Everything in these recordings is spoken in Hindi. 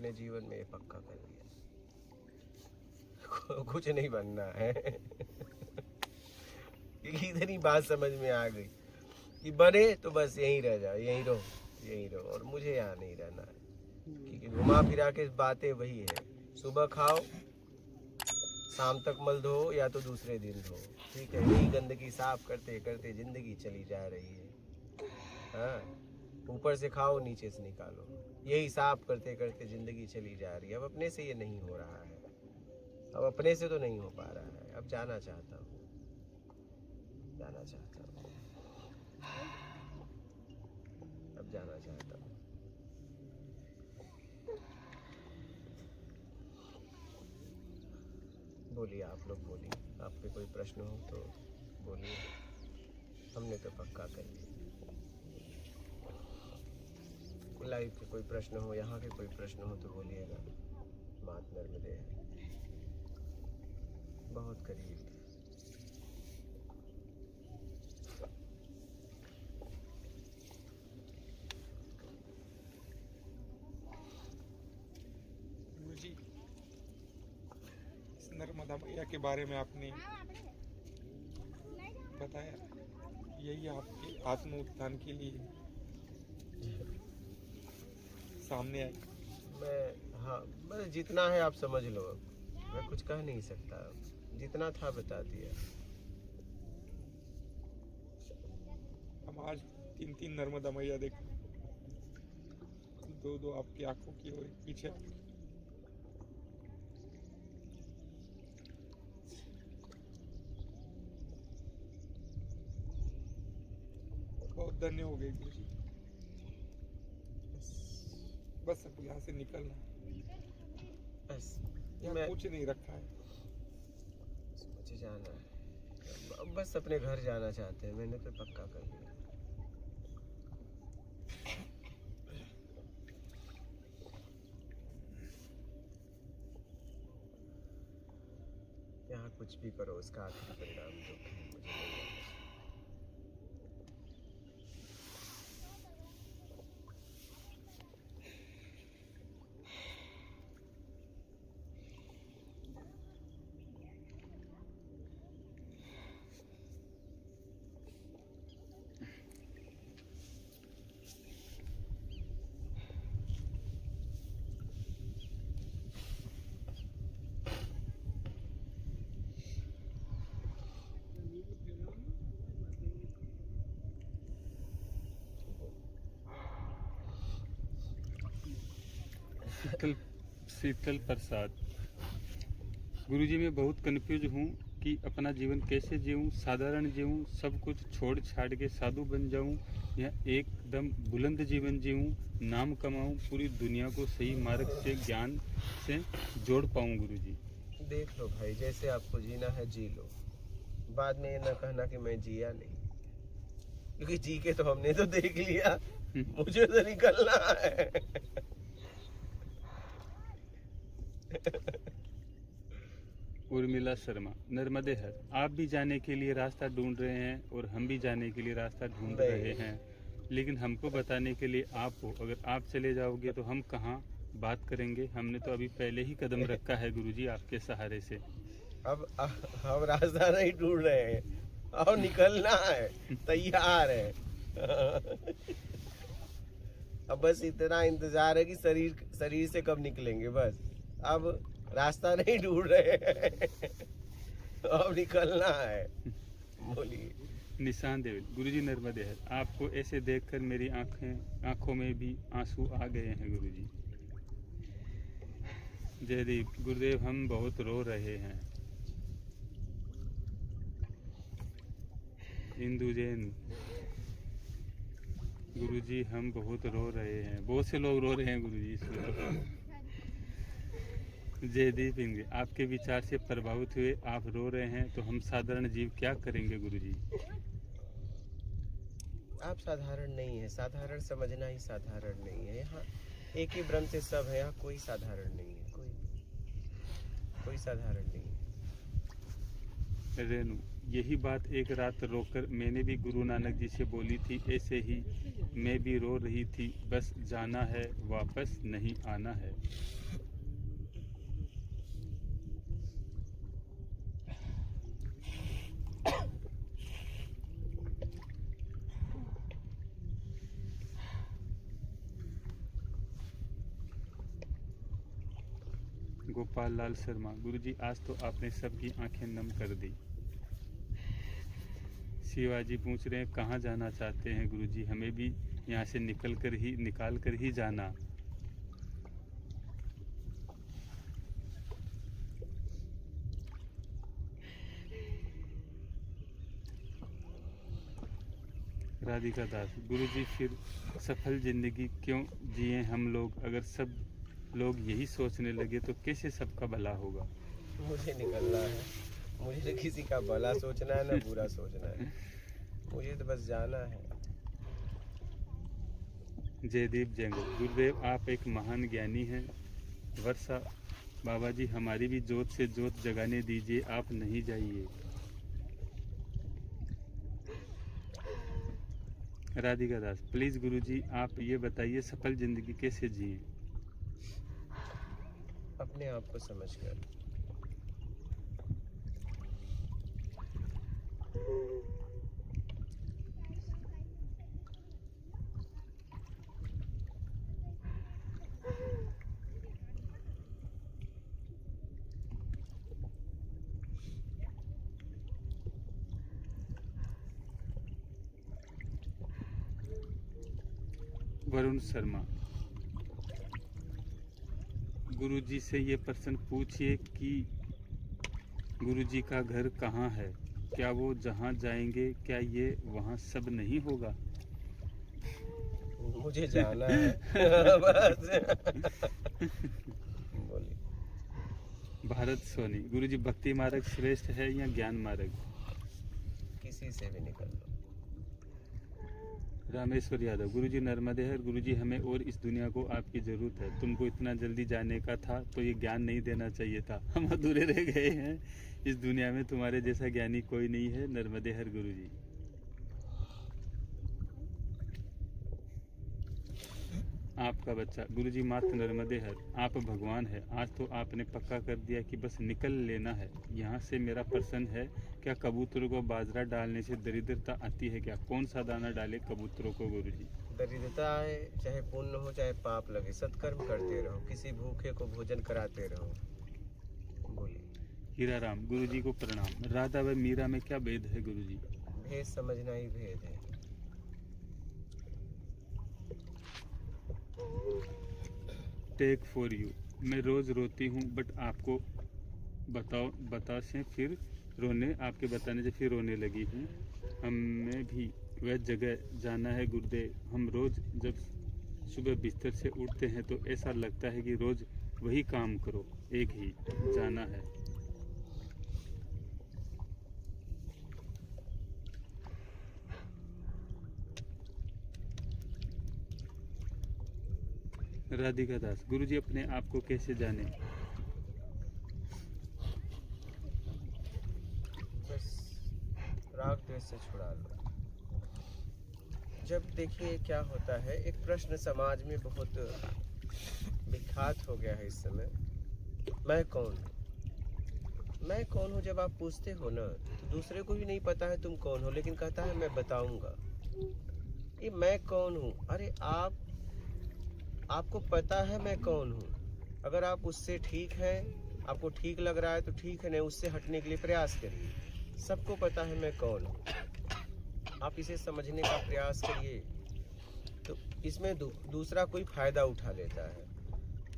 अपने जीवन में ये पक्का कर लिया, कुछ नहीं बनना है। क्योंकि इतनी बात समझ में आ गई कि बने तो बस यहीं रह जाओ, यहीं रहो, यहीं रहो, और मुझे यहाँ नहीं रहना है। क्योंकि घुमा फिरा के बातें वही है, सुबह खाओ, शाम तक मल धो, या तो दूसरे दिन धो। ठीक है, यही गंदगी साफ करते करते जिंदगी चली जा रही है। हाँ, ऊपर से खाओ, नीचे से निकालो, यही साफ करते करते जिंदगी चली जा रही है। अब अपने से ये नहीं हो रहा है, अब अपने से तो नहीं हो पा रहा है। अब जाना चाहता हूँ, जाना चाहता हूँ, अब जाना चाहता हूँ। बोलिए, आप लोग बोलिए, आपके कोई प्रश्न हो तो बोलिए। हमने तो पक्का कर लिया। लाइफ के कोई प्रश्न हो, यहाँ के कोई प्रश्न हो तो बोलिएगा। मात नर्मदे है, बहुत करीब। गुरुजी, इस नर्मदा मैया के बारे में आपने बताया, यही आपके आत्म उत्थान के लिए सामने आए। हाँ, बस जितना है आप समझ लो, मैं कुछ कह नहीं सकता, जितना था बता दिया। हम आज 3 नर्मदा मैया देख, 2 आपकी आंखों की और एक पीछे। बहुत धन्य हो गए गुरुजी। बस अब यहाँ से निकलना, बस यहाँ कुछ नहीं रखा है, मुझे जाना है, बस अपने घर जाना चाहते हैं। मैंने तो पक्का कर लिया। यहाँ कुछ भी करो, उसका आखिरी परिणाम जो है मुझे नहीं मालूम। शीतल प्रसाद। गुरुजी, मैं बहुत कंफ्यूज हूँ कि अपना जीवन कैसे जीऊँ, साधारण जीऊँ, सब कुछ छोड़ छाड़ के साधु बन जाऊँ, या एकदम बुलंद जीवन जीऊँ, नाम कमाऊँ, पूरी दुनिया को सही मार्ग से ज्ञान से जोड़ पाऊँ। गुरुजी, देख लो भाई, जैसे आपको जीना है जी लो, बाद में ये ना कहना कि मैं जिया नहीं, क्योंकि जी के तो हमने तो देख लिया, मुझे तो निकलना है। उर्मिला शर्मा, नर्मदेहर। आप भी जाने के लिए रास्ता ढूंढ रहे हैं और हम भी जाने के लिए रास्ता ढूंढ रहे हैं, लेकिन हमको बताने के लिए आप हो। अगर आप चले जाओगे तो हम कहाँ बात करेंगे? हमने तो अभी पहले ही कदम रखा है गुरुजी, आपके सहारे से। अब हम रास्ता नहीं ढूंढ रहे हैं, और निकलना है, तैयार है। अब बस इतना इंतजार है कि शरीर से कब निकलेंगे, बस। अब रास्ता नहीं ढूंढ रहे हैं, अब निकलना है। बोलिए। निशान देव, गुरुजी नर्मदेहर। आपको ऐसे देखकर मेरी आंखों में भी आंसू आ गए हैं गुरुजी। जयदीप, गुरुदेव हम बहुत रो रहे हैं। इंदु जैन, गुरुजी हम बहुत रो रहे हैं। बहुत से लोग रो रहे हैं गुरुजी इसमें। जयदीप इंद्र, आपके विचार से प्रभावित हुए आप रो रहे हैं, तो हम साधारण जीव क्या करेंगे गुरुजी? आप साधारण नहीं है, साधारण समझना ही साधारण नहीं है। यहाँ एक ही ब्रह्म से सब है, यहाँ कोई साधारण नहीं है, कोई साधारण नहीं है। रेणु, यही बात एक रात रोकर मैंने भी गुरु नानक जी से बोली थी। ऐसे ही मैं भी रो रही थी, बस जाना है वापस नहीं आना है। गोपाल लाल शर्मा, गुरुजी आज तो आपने सबकी आंखें नम कर दी। शिवाजी पूछ रहे हैं कहाँ जाना चाहते हैं गुरुजी, हमें भी यहाँ से निकाल कर ही जाना। राधिका दास, गुरुजी फिर सफल जिंदगी क्यों जिए हम लोग? अगर सब लोग यही सोचने लगे तो कैसे सबका भला होगा? मुझे निकलना है, मुझे किसी का भला सोचना है ना बुरा सोचना है, मुझे तो बस जाना है। जयदीप जैंगो, गुरुदेव आप एक महान ज्ञानी हैं। वर्षा, बाबा जी हमारी भी जोत से जोत जगाने दीजिए, आप नहीं जाइए। राधिका दास, प्लीज गुरुजी आप ये बताइए सफल जिंदगी कैसे जिए? अपने आप को समझकर। वरुण शर्मा, गुरुजी से ये प्रश्न पूछिए कि गुरुजी का घर कहाँ है? क्या वो जहाँ जाएंगे क्या ये वहाँ सब नहीं होगा? मुझे जाना है बस। बोलिए। भारत सोनी, गुरुजी भक्ति मार्ग श्रेष्ठ है या ज्ञान मार्ग? किसी से भी निकल लो। रामेश्वर यादव, गुरुजी नर्मदे हर, गुरुजी हमें और इस दुनिया को आपकी जरूरत है। तुमको इतना जल्दी जाने का था तो ये ज्ञान नहीं देना चाहिए था, हम अधूरे रह गए हैं। इस दुनिया में तुम्हारे जैसा ज्ञानी कोई नहीं है। नर्मदे हर गुरुजी। आपका बच्चा, गुरुजी मात्र नर्मदे हर, आप भगवान है। आज तो आपने पक्का कर दिया कि बस निकल लेना है यहाँ से। मेरा प्रश्न है, क्या कबूतरों को बाजरा डालने से दरिद्रता आती है क्या? कौन सा दाना डाले कबूतरों को गुरुजी? दरिद्रता है, चाहे पुण्य हो चाहे पाप लगे, सत्कर्म करते रहो, किसी भूखे को भोजन कराते रहो। बोलिए। हीरा राम, गुरुजी को प्रणाम। राधा व मीरा में क्या भेद है गुरुजी? भेद समझना ही भेद है। टेक फॉर यू, मैं रोज रोती हूँ बट आपको बता से फिर रोने, आपके बताने से फिर रोने लगी हूँ। हमें भी वह जगह जाना है गुरुदेव। हम रोज जब सुबह बिस्तर से उठते हैं तो ऐसा लगता है कि रोज वही काम करो, एक ही जाना है। राधिका दास, गुरुजी अपने आप को कैसे जाने? बस राग द्वेष से छुड़ा लो। जब देखिए क्या होता है, एक प्रश्न समाज में बहुत विख्यात हो गया है इस समय, मैं कौन हूँ? मैं कौन हूँ जब आप पूछते हो ना, तो दूसरे को भी नहीं पता है तुम कौन हो, लेकिन कहता है मैं बताऊंगा। ये मैं कौन हूँ? अरे आपको पता है मैं कौन हूँ। अगर आप उससे ठीक है, आपको ठीक लग रहा है तो ठीक है, नहीं उससे हटने के लिए प्रयास करिए। सबको पता है मैं कौन हूँ, आप इसे समझने का प्रयास करिए। तो इसमें दूसरा कोई फायदा उठा लेता है।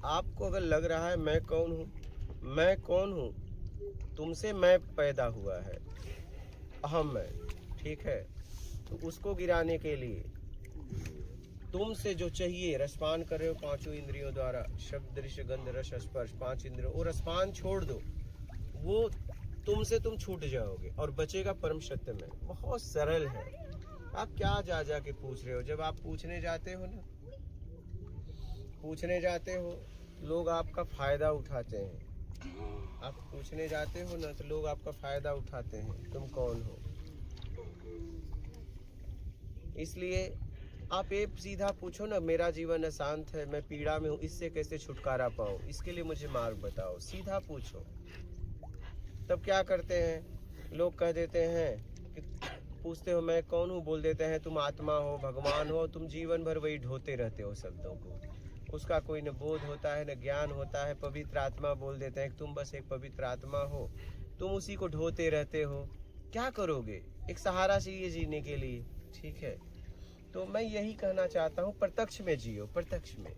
आपको अगर लग रहा है मैं कौन हूँ, तुमसे मैं पैदा हुआ है, अहम मैं, ठीक है, तो उसको गिराने के लिए तुमसे जो चाहिए, रसपान कर रहे हो पांचों इंद्रियों द्वारा, शब्द दृश्य गंध रस स्पर्श, 5 इंद्रियों, वो रसपान छोड़ दो, वो तुमसे तुम छूट जाओगे और बचेगा परम सत्य में। बहुत सरल है। आप क्या जा के पूछ रहे हो? जब आप पूछने जाते हो, लोग आपका फायदा उठाते हैं। आप पूछने जाते हो ना तो लोग आपका फायदा उठाते हैं, तुम कौन हो। इसलिए आप ये सीधा पूछो ना, मेरा जीवन अशांत है, मैं पीड़ा में हूँ, इससे कैसे छुटकारा पाऊँ, इसके लिए मुझे मार्ग बताओ। सीधा पूछो। तब क्या करते हैं लोग, कह देते हैं कि पूछते हो मैं कौन हूँ, बोल देते हैं तुम आत्मा हो, भगवान हो। तुम जीवन भर वही ढोते रहते हो शब्दों को, उसका कोई न बोध होता है न ज्ञान होता है। पवित्र आत्मा बोल देते हैं कि तुम बस एक पवित्र आत्मा हो, तुम उसी को ढोते रहते हो। क्या करोगे, एक सहारा चाहिए जीने के लिए, ठीक है। तो मैं यही कहना चाहता हूँ, प्रत्यक्ष में जियो, प्रत्यक्ष में।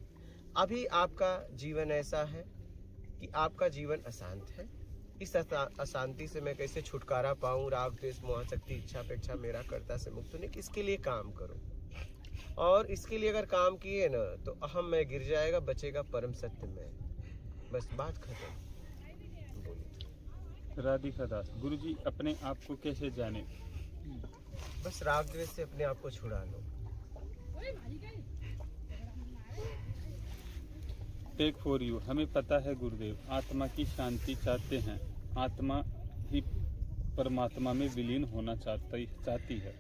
अभी आपका जीवन ऐसा है कि आपका जीवन अशांत है। इस अशांति से मैं कैसे छुटकारा पाऊँ, राग द्वेष मोह शक्ति इच्छा अपेक्षा मेरा कर्ता से मुक्त होने, इसके लिए काम करो। और इसके लिए अगर काम किए ना तो अहम में गिर जाएगा, बचेगा परम सत्य में। बस बात खत्म। बोलिए। राधिका दास, गुरुजी अपने आप को कैसे जाने? बस राग द्वेष से अपने आप को छुड़ा लो। टेक फॉर यू, हमें पता है गुरुदेव, आत्मा की शांति चाहते हैं, आत्मा ही परमात्मा में विलीन होना चाहती है।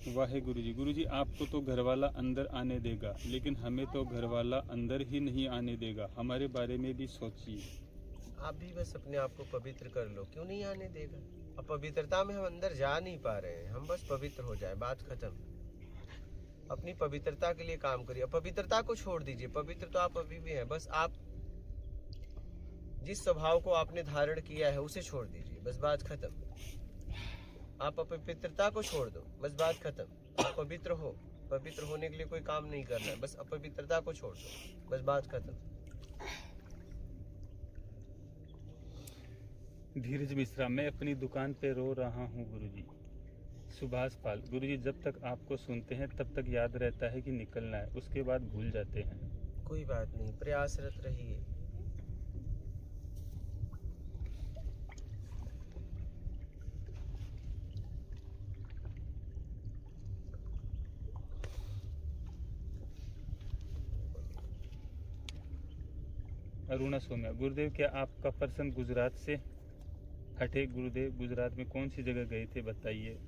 वाहे गुरुजी। गुरुजी आपको तो घरवाला अंदर आने देगा, लेकिन हमें तो घरवाला अंदर ही नहीं आने देगा, हमारे बारे में भी सोचिए। आप भी बस अपने आप को पवित्र कर लो, क्यों नहीं आने देगा। अपवित्रता में हम अंदर जा नहीं पा रहे हैं, हम बस पवित्र हो जाए, बात खत्म। अपनी पवित्रता के लिए काम करिए, अपवित्रता को छोड़ दीजिए। पवित्र तो आप अभी भी हैं, बस आप जिस स्वभाव को आपने धारण किया है उसे छोड़ दीजिए, बस बात खत्म। आप अपवित्रता को छोड़ दो, बस बात खत्म। आप पवित्र हो, पवित्र होने के लिए कोई काम नहीं करना है, बस अपवित्रता को छोड़ दो, बस बात खत्म। धीरज मिश्रा, मैं अपनी दुकान पे रो रहा हूँ गुरुजी। सुभाष पाल, गुरुजी जब तक आपको सुनते हैं तब तक याद रहता है कि निकलना है, उसके बाद भूल जाते हैं। कोई बात नहीं, प्रयासरत रहिए। अरुणा सोम्या, गुरुदेव क्या आपका पर्सन गुजरात से हटे? गुरुदेव गुजरात में कौन सी जगह गए थे बताइए।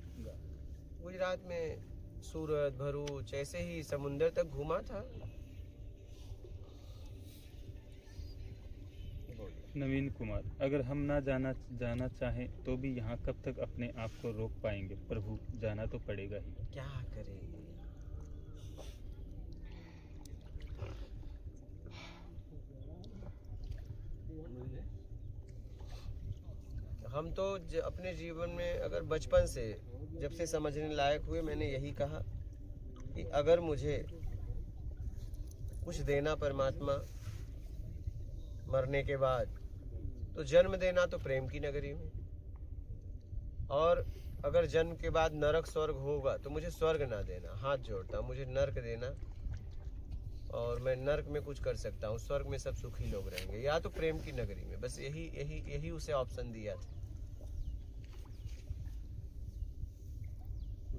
गुजरात में सूरत, भरूच, ऐसे ही समुंदर तक घूमा था। नवीन कुमार, अगर हम ना जाना चाहें तो भी यहाँ कब तक अपने आप को रोक पाएंगे? प्रभु जाना तो पड़ेगा ही। क्या करें, हम तो अपने जीवन में अगर बचपन से जब से समझने लायक हुए, मैंने यही कहा कि अगर मुझे कुछ देना परमात्मा मरने के बाद, तो जन्म देना तो प्रेम की नगरी में। और अगर जन्म के बाद नरक स्वर्ग होगा तो मुझे स्वर्ग ना देना, हाथ जोड़ता हूँ, मुझे नरक देना। और मैं नरक में कुछ कर सकता हूँ, स्वर्ग में सब सुखी लोग रहेंगे, या तो प्रेम की नगरी में। बस यही यही यही उसे ऑप्शन दिया था।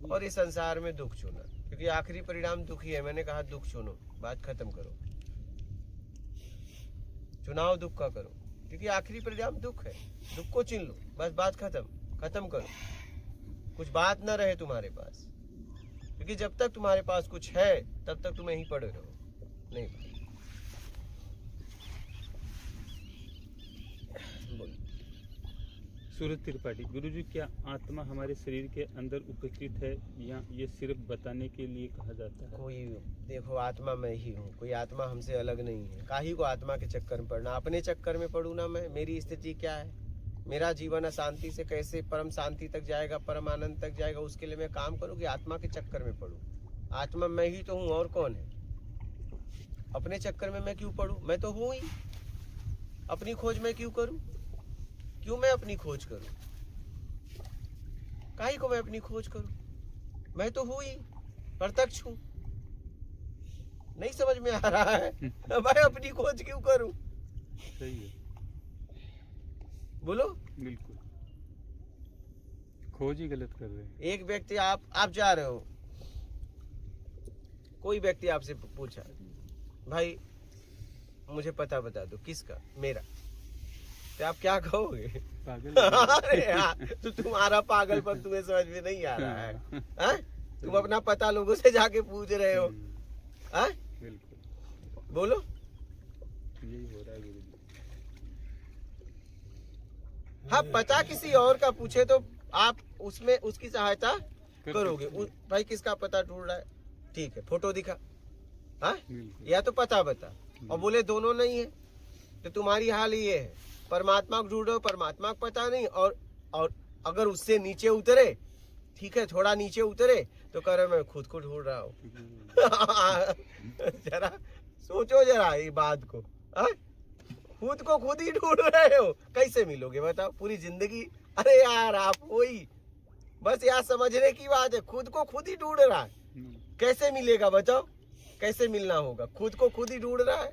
और इस संसार में दुख चुना, क्योंकि आखिरी परिणाम दुख ही है। मैंने कहा दुख चुनो, बात खत्म करो, चुनाव दुख का करो, क्योंकि आखिरी परिणाम दुख है। दुख को चुन लो, बस बात खत्म करो। कुछ बात ना रहे तुम्हारे पास, क्योंकि जब तक तुम्हारे पास कुछ है तब तक तुम यहीं पड़े रहो। नहीं बोलो। सूरज त्रिपाठी, गुरुजी क्या आत्मा हमारे शरीर के अंदर उपस्थित है या ये सिर्फ बताने के लिए कहा जाता है? कोई देखो, आत्मा मैं ही हूँ, कोई आत्मा हमसे अलग नहीं है। काहे को आत्मा के चक्कर में पड़ना, अपने चक्कर में पड़ू ना मैं। मेरी स्थिति क्या है, मेरा जीवन अशांति से कैसे परम शांति तक जाएगा, परम आनंद तक जाएगा, उसके लिए मैं काम करूँ कि आत्मा के चक्कर में पड़ू? आत्मा मैं ही तो हूँ, और कौन है? अपने चक्कर में मैं क्यों पड़ू? मैं तो हूँ ही। अपनी खोज मैं क्यों करूँ? क्यों मैं अपनी खोज करूं? काहे को मैं अपनी खोज करूं? मैं तो हूं ही, प्रत्यक्ष हूं। नहीं समझ में आ रहा है? मैं अपनी खोज क्यों करूं? सही है। बोलो। बिल्कुल, खोज ही गलत कर रहे हैं। एक व्यक्ति आप जा रहे हो, कोई व्यक्ति आपसे पूछा, भाई मुझे पता बता दो किसका, मेरा, तो आप क्या कहोगे? पागल अरे यार, तो तुम्हारा पागलपन तुम्हें समझ में नहीं आ रहा है, हैं? तुम अपना पता लोगों से जाके पूछ रहे हो, हैं? बिल्कुल, बोलो। यही हो रहा है गुरु जी। हाँ, पता किसी और का पूछे तो आप उसमें उसकी सहायता करोगे। भाई किसका पता ढूंढ रहा है, ठीक है, फोटो दिखा, हाँ, बिल्कुल, या तो पता बता, और बोले दोनों नहीं है, तो तुम्हारी हाल ये है, परमात्मा को ढूंढो, परमात्मा को पता नहीं, और अगर उससे नीचे उतरे, ठीक है, थोड़ा नीचे उतरे तो कह रहे मैं खुद को ढूंढ रहा हूँ। जरा सोचो जरा ये बात को, हाँ? खुद को खुद ही ढूंढ रहे हो, कैसे मिलोगे बताओ पूरी जिंदगी? अरे यार आप वही, बस यार समझने की बात है, खुद को खुद ही ढूंढ रहा है, कैसे मिलेगा बताओ? कैसे मिलना होगा? खुद को खुद ही ढूंढ रहा है,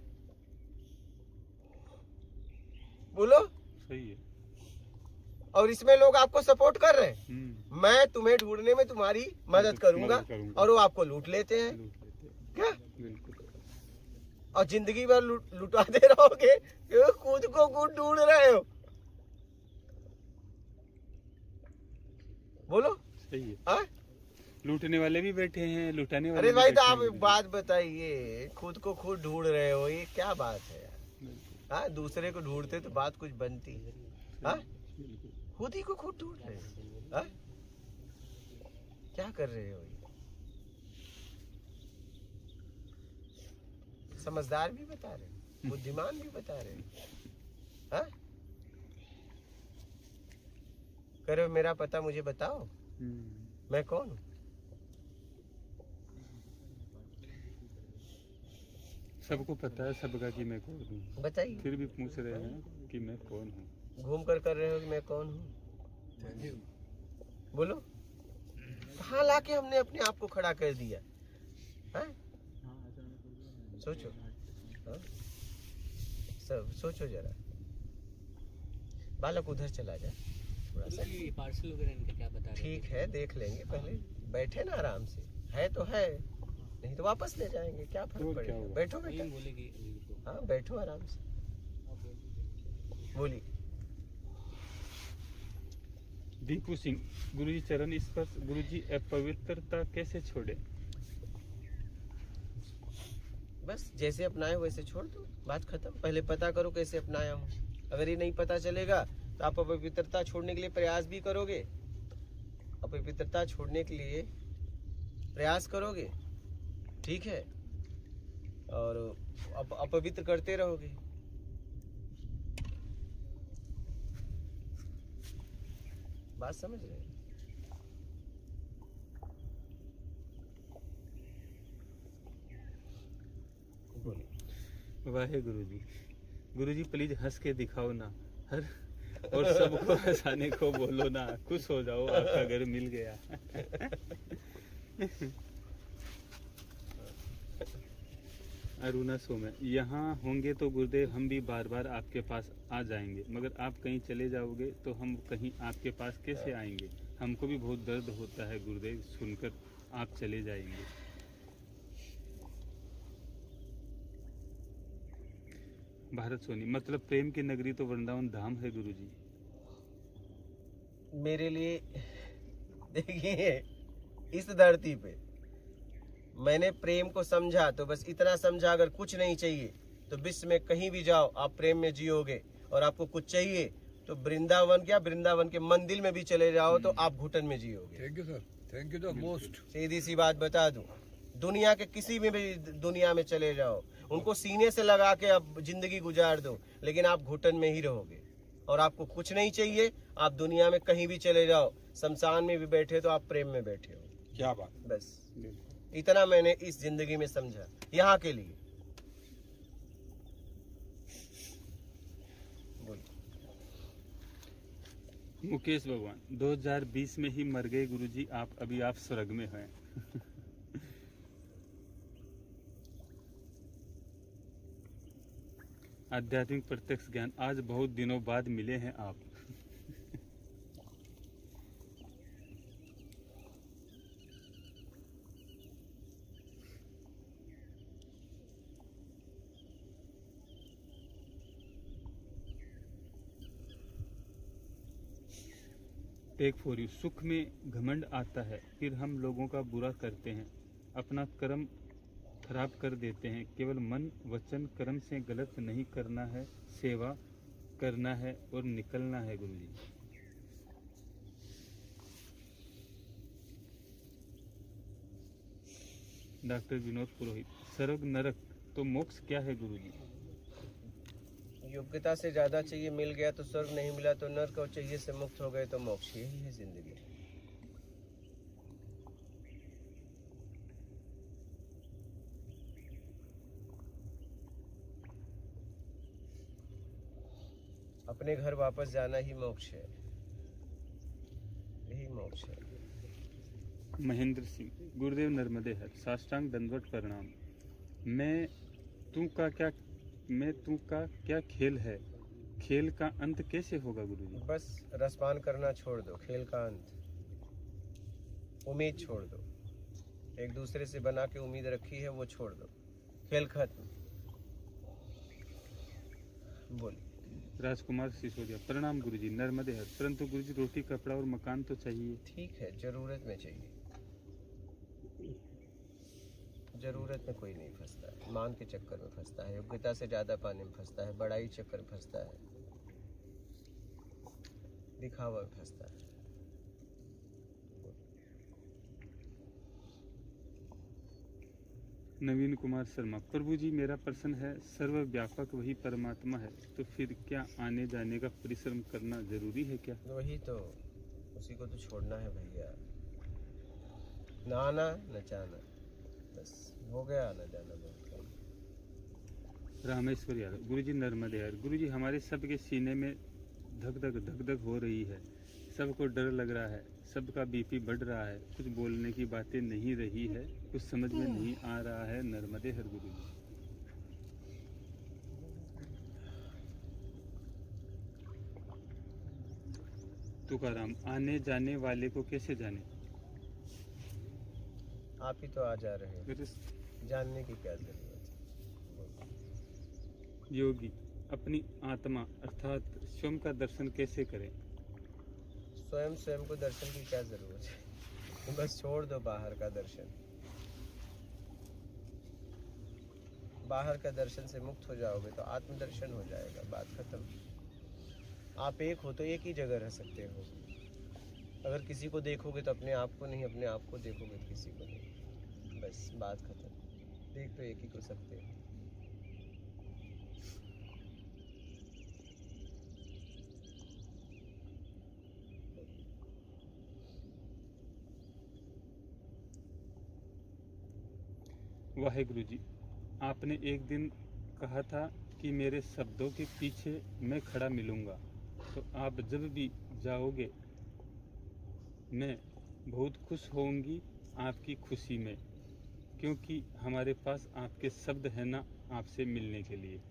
बोलो। सही है। और इसमें लोग आपको सपोर्ट कर रहे हैं, मैं तुम्हें ढूंढने में तुम्हारी मदद करूंगा, और वो आपको लूट लेते हैं, क्या? बिल्कुल, और जिंदगी भर लुटाते रहोगे, क्यों? खुद को खुद ढूंढ रहे हो, बोलो। सही है। हाँ? लूटने वाले भी बैठे हैं, लुटाने वाले अरे भी भाई तो बैठे आप हैं। एक बात बताइए, खुद को खुद ढूंढ रहे हो, ये क्या बात है यार? बिल्कुल, हाँ, दूसरे को ढूंढते तो बात कुछ बनती है, हाँ? बिल्कुल, खुद ही को खुद ढूंढ रहे हो, हाँ? क्या कर रहे हो ये? समझदार भी बता रहे, बुद्धिमान भी बता रहे, हाँ? कह रहे हो मेरा पता मुझे बताओ, मैं कौन हूँ? सबको पता है सबका कि मैं कौन हूँ, बताइए। फिर भी पूछ रहे हैं कि मैं कौन हूँ। घूम कर रहे हो कि मैं कौन हूँ, बोलो। कहाँ लाके हमने अपने आप को खड़ा कर दिया, हाँ? सोचो, हाँ? सब सोचो जरा। बालक उधर चला जाए थोड़ा सा, पार्सल वगैरह इनका क्या बता रहे ठीक है, देख लेंगे, पहले बैठे ना आराम से, है तो है, नहीं तो वापस ले जाएंगे, क्या फर्क और क्या पड़ेगा? हुआ? बैठो हैं? बेटा, बोलेगी हाँ बैठो आराम से, बोलिए। दीपू सिंह, गुरुजी चरण स्पर्श, गुरुजी अपवित्रता कैसे छोड़े? बस जैसे अपनाए वैसे छोड़ दो, बात खत्म। पहले पता करो कैसे अपनाया हूँ, अगर ये नहीं पता चलेगा तो आप अपवित्रता छोड़ने के लिए प्रयास भी करोगे, अपवित्रता छोड़ने के लिए प्रयास करोगे, ठीक है, और अपवित्र करते रहोगे। बात समझ रहे हैं? बोलिए। वाहे गुरुजी। गुरुजी प्लीज हंस के दिखाओ ना, हर और सबको हंसाने को बोलो ना, खुश हो जाओ आपका घर मिल गया। अरुणा सोमे, यहाँ होंगे तो गुरुदेव हम भी बार बार आपके पास आ जाएंगे, मगर आप कहीं चले जाओगे तो हम कहीं आपके पास कैसे आएंगे? हमको भी बहुत दर्द होता है गुरुदेव सुनकर आप चले जाएंगे। भारत सोनी, मतलब प्रेम की नगरी तो वृंदावन धाम है गुरुजी। मेरे लिए देखिए, इस धरती पे मैंने प्रेम को समझा तो बस इतना समझा, अगर कुछ नहीं चाहिए तो विश्व में कहीं भी जाओ आप प्रेम में जियोगे, और आपको कुछ चाहिए तो वृंदावन, क्या वृंदावन के मंदिर में भी चले जाओ तो आप घुटन में जियोगे। Thank you sir, thank you the most. सीधी सी बात बता दूं, दुनिया के किसी में भी दुनिया में चले जाओ, उनको सीने से लगा के अब जिंदगी गुजार दो, लेकिन आप घुटन में ही रहोगे। और आपको कुछ नहीं चाहिए, आप दुनिया में कहीं भी चले जाओ, शमशान में भी बैठे तो आप प्रेम में बैठे हो। क्या बात। बस इतना मैंने इस जिंदगी में समझा, यहाँ के लिए। मुकेश भगवान, 2020 में ही मर गए गुरुजी आप, अभी आप स्वर्ग में हैं। आध्यात्मिक प्रत्यक्ष ज्ञान, आज बहुत दिनों बाद मिले हैं आप। टेक फॉर यू। सुख में घमंड आता है, फिर हम लोगों का बुरा करते हैं, अपना कर्म खराब कर देते हैं। केवल मन वचन कर्म से गलत नहीं करना है, सेवा करना है और निकलना है गुरुजी। डॉक्टर विनोद पुरोहित, स्वर्ग नरक तो मोक्ष क्या है गुरुजी? योग्यता से ज्यादा चाहिए मिल गया तो स्वर्ग, नहीं मिला तो नर्क, और चाहिए से मुक्त हो गए तो मोक्ष। यही है जिंदगी। अपने घर वापस जाना ही मोक्ष है, यही मोक्ष है। महेंद्र सिंह, गुरुदेव नर्मदे हर, साष्टांग दंडवत प्रणाम। मैं तू का क्या खेल है, खेल का अंत कैसे होगा गुरुजी? बस रसपान करना छोड़ दो, खेल का अंत। उम्मीद छोड़ दो, एक दूसरे से बना के उम्मीद रखी है वो छोड़ दो, खेल खत्म। बोलिए। राजकुमार सिसोदिया, प्रणाम गुरुजी, नर्मदे हर। परंतु गुरुजी रोटी कपड़ा और मकान तो चाहिए। ठीक है, जरूरत में चाहिए। जरूरत में कोई नहीं फंसता है, मान के चक्कर में फंसता है, योग्यता से ज्यादा पाने में फंसता है, बड़ाई चक्कर में फंसता है, दिखावा में फंसता है। नवीन कुमार शर्मा, प्रभु जी मेरा प्रश्न है, सर्वव्यापक वही परमात्मा है, तो फिर क्या आने जाने का परिश्रम करना जरूरी है क्या? वही तो, उसी को तो छोड़ना है भैया। ना आना न जाना, बस हो गया आना जाना बहुत कम। रामेश्वर यादव, गुरुजी नर्मदे हर। गुरुजी हमारे सबके सीने में धक धक हो रही है, सबको डर लग रहा है, सबका बीपी बढ़ रहा है, कुछ बोलने की बातें नहीं रही है, कुछ समझ में नहीं आ रहा है, नर्मदे हर गुरुजी। तुकाराम, आने जाने वाले को कैसे जाने? आप ही तो आ जा रहे हैं, जानने की क्या जरूरत है। योगी, अपनी आत्मा अर्थात स्वयं का दर्शन कैसे करें? स्वयं को दर्शन की क्या जरूरत है, बस छोड़ दो बाहर का दर्शन। बाहर का दर्शन से मुक्त हो जाओगे तो आत्मदर्शन हो जाएगा, बात खत्म। आप एक हो तो एक ही जगह रह सकते हो। अगर किसी को देखोगे तो अपने आप को नहीं, अपने आप को देखोगे तो किसी को नहीं, बस बात खत्म। देख तो एक ही को सकते हो। वाहेगुरु जी, आपने एक दिन कहा था कि मेरे शब्दों के पीछे मैं खड़ा मिलूंगा, तो आप जब भी जाओगे मैं बहुत खुश होंगी आपकी खुशी में, क्योंकि हमारे पास आपके शब्द हैं ना आपसे मिलने के लिए।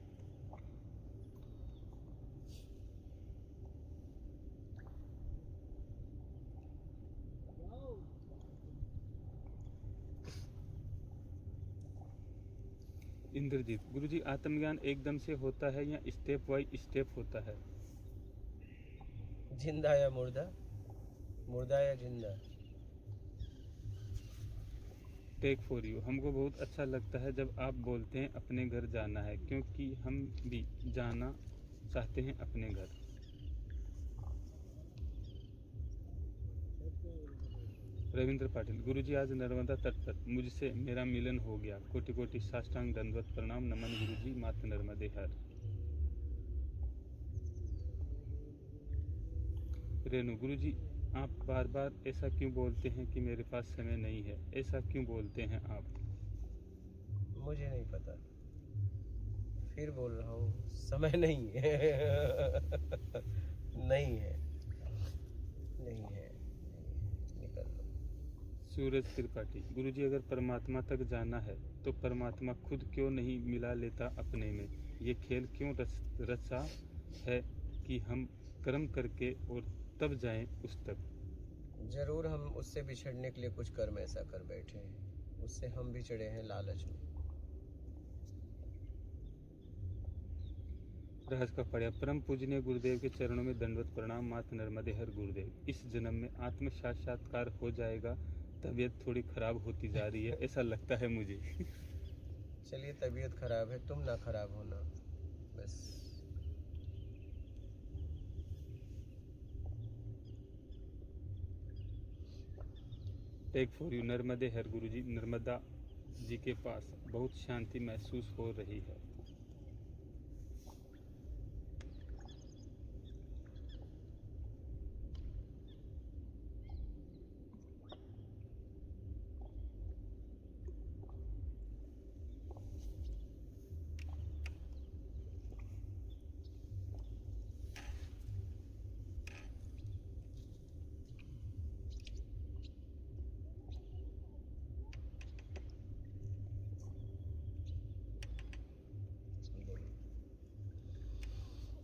इंद्रजीत, गुरुजी आत्मज्ञान एकदम से होता है या स्टेप बाय स्टेप होता है? जिंदा या मुर्दा, मुर्दा या जिंदा। टेक फॉर यू, हमको बहुत अच्छा लगता है जब आप बोलते हैं अपने घर जाना है, क्योंकि हम भी जाना चाहते हैं अपने घर। रविंद्र पाटिल, गुरुजी आज नर्मदा तट पर मुझसे मेरा मिलन हो गया, कोटि कोटि साष्टांग दंडवत प्रणाम, नमन गुरुजी, मात नर्मदे हर। रेणु, गुरुजी आप बार बार ऐसा क्यों बोलते हैं कि मेरे पास समय नहीं है, ऐसा क्यों बोलते हैं आप? मुझे नहीं पता, फिर बोल रहा हूँ, समय नहीं है। नहीं है, नहीं है, निकल लो। सूरज त्रिपाठी, गुरुजी अगर परमात्मा तक जाना है तो परमात्मा खुद क्यों नहीं मिला लेता अपने में? ये खेल क्यों रचा है कि हम कर्म करके और तब जाएं उस तक? जरूर हम उससे बिछड़ने के लिए कुछ कर्म ऐसा कर बैठे हैं, उससे हम भी चढ़े हैं लालच में। राज का पढ़ा। परम पूजनीय गुरुदेव के चरणों में दंडवत प्रणाम। मात नर्मदे हर गुरुदेव। इस जन्म में आत्म साक्षात्कार हो जाएगा। तबीयत थोड़ी खराब होती जा रही है, ऐसा लगता है मुझे। चलिए, तबीयत खराब है, तुम ना खराब होना बस। Take for you. नर्मदे हर गुरुजी। नर्मदा जी के पास बहुत शांति महसूस हो रही है।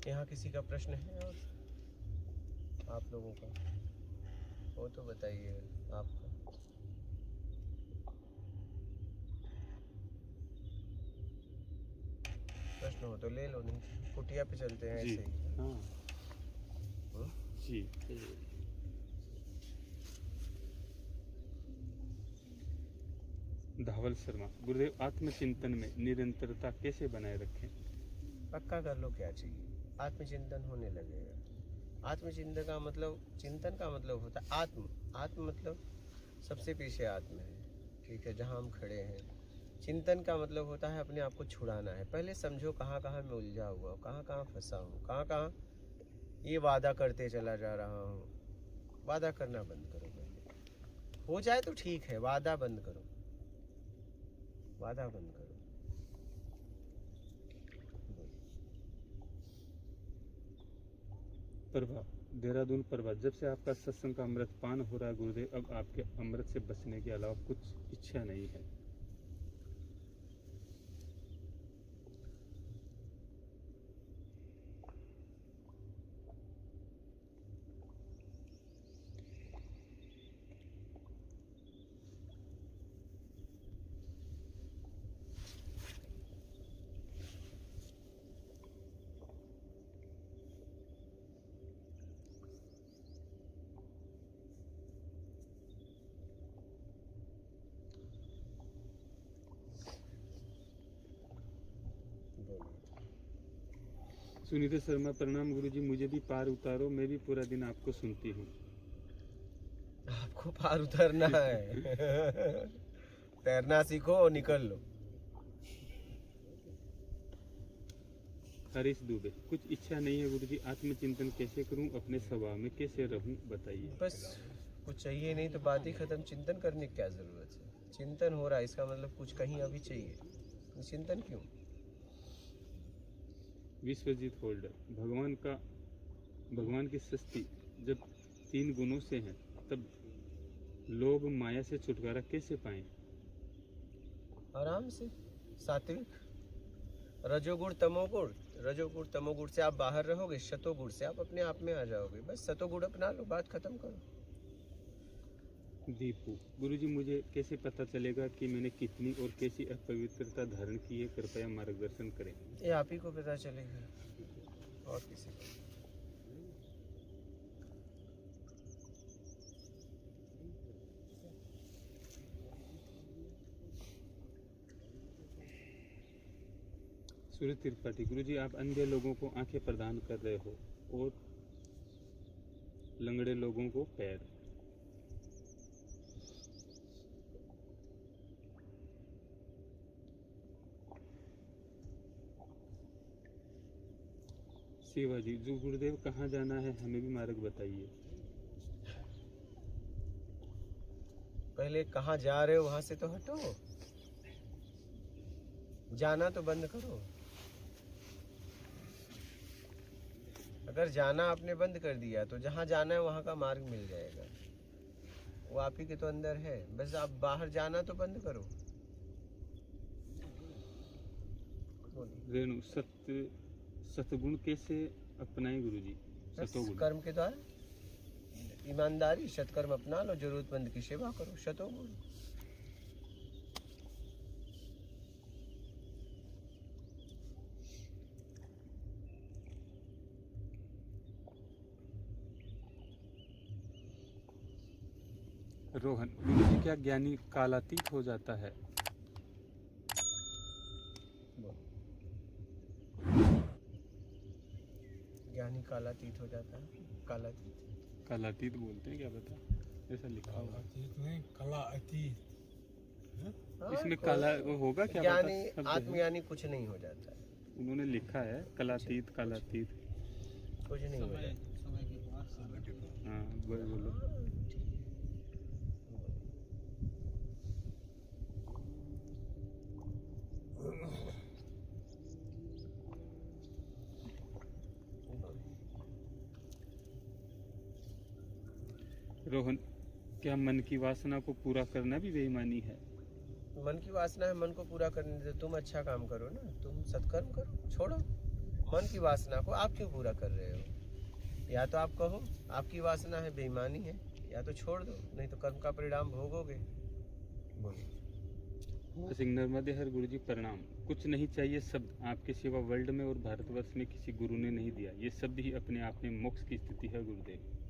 यहाँ किसी का प्रश्न है और आप लोगों का वो तो बताइए आपका। प्रश्न हो तो ले लो, नहीं कुटिया पे चलते हैं जी ऐसे ही। हाँ हम्म? जी। धावल शर्मा। गुरुदेव, आत्मचिंतन में निरंतरता कैसे बनाए रखें? पक्का कर लो क्या चाहिए, आत्मचिंतन होने लगेगा। आत्मचिंतन का मतलब, चिंतन का मतलब होता है आत्म। आत्म मतलब सबसे पीछे आत्म है, ठीक है, जहाँ हम खड़े हैं। चिंतन का मतलब होता है अपने आप को छुड़ाना है। पहले समझो कहाँ कहाँ मैं उलझा हुआ हूँ, कहाँ कहाँ फंसा हूँ, कहाँ कहाँ ये वादा करते चला जा रहा हूँ। वादा करना बंद करो पहले। हो जाए तो ठीक है, वादा बंद करो, वादा बंद करो। प्रभा, देहरादून। प्रभा, जब से आपका सत्संग का अमृत पान हो रहा है गुरुदेव, अब आपके अमृत से बचने के अलावा कुछ इच्छा नहीं है। सुनीता शर्मा। प्रणाम गुरुजी, मुझे भी पार उतारो, मैं भी पूरा दिन आपको सुनती हूँ। आपको पार उतरना है। तैरना सीखो और निकल लो। हरीश दुबे। कुछ इच्छा नहीं है गुरुजी, आत्मचिंतन कैसे करूं, अपने स्वभाव में कैसे रहूं, बताइए। बस कुछ चाहिए नहीं तो बात ही खत्म। चिंतन करने की क्या जरूरत है? चिंतन हो रहा है, इसका मतलब कुछ कहीं अभी चाहिए, तो चिंतन क्यों? विश्वजीत होल्डर। भगवान की सृष्टि जब 3 गुणों से है, तब लोभ माया से छुटकारा कैसे पाएं? आराम से, सात्विक, रजोगुण तमोगुण। रजोगुण तमोगुण से आप बाहर रहोगे, शतोगुण से आप अपने आप में आ जाओगे। बस सतोगुण अपना लो, बात खत्म करो। दीपू। गुरुजी, मुझे कैसे पता चलेगा कि मैंने कितनी और कैसी अपवित्रता धारण की है, कृपया मार्गदर्शन करें। ये आप ही को पता चलेगा, और किसी को। सूर्य त्रिपाठी। गुरुजी, आप अंधे लोगों को आंखें प्रदान कर रहे हो और लंगड़े लोगों को पैर। शिवाजी। जो गुरुदेव, कहाँ जाना है, हमें भी मार्ग बताइए। पहले कहाँ जा रहे हो वहां से तो हटो, जाना तो बंद करो। अगर जाना आपने बंद कर दिया तो जहाँ जाना है वहाँ का मार्ग मिल जाएगा, वो आप ही के तो अंदर है। बस आप बाहर जाना तो बंद करो। रेणु। सतगुण कैसे अपनाएं गुरुजी? सतोगुण। कर्म के द्वारा, ईमानदारी, सत्कर्म अपना लो, जरूरतमंद की सेवा करो, शतोगुण। रोहन, गुरुजी क्या ज्ञानी कालातीत हो जाता है? ज्ञानी कालातीत हो जाता है। कालातीत कालातीत बोलते हैं, क्या पता, ऐसा लिखा हुआ। अतीत नहीं, कला अतीत। हाँ, इसमें कोई- काला वो होगा क्या ज्ञानी पता, शब्द है। आत्मज्ञानी कुछ नहीं हो जाता है, उन्होंने लिखा है कलातीत कालातीत। कुछ नहीं हो समय जाता। समय के बाद समय। हाँ बोलो। रोहन, क्या मन की वासना को पूरा करना भी बेईमानी है? मन की वासना है, मन को पूरा करने दे। तुम अच्छा काम करो ना, तुम सत्कर्म करो, छोड़ो मन की वासना को। आप क्यों पूरा कर रहे हो? या तो आप कहो आपकी वासना है, बेईमानी है, या तो छोड़ दो, नहीं तो कर्म का परिणाम भोगोगे। बोलो। सिंह नर्मदे हर गुरुजी प्रणाम। कुछ नहीं चाहिए शब्द आपके सिवा वर्ल्ड में और भारतवर्ष में किसी गुरु ने नहीं दिया। ये शब्द ही अपने आप में मोक्ष की स्थिति है गुरुदेव।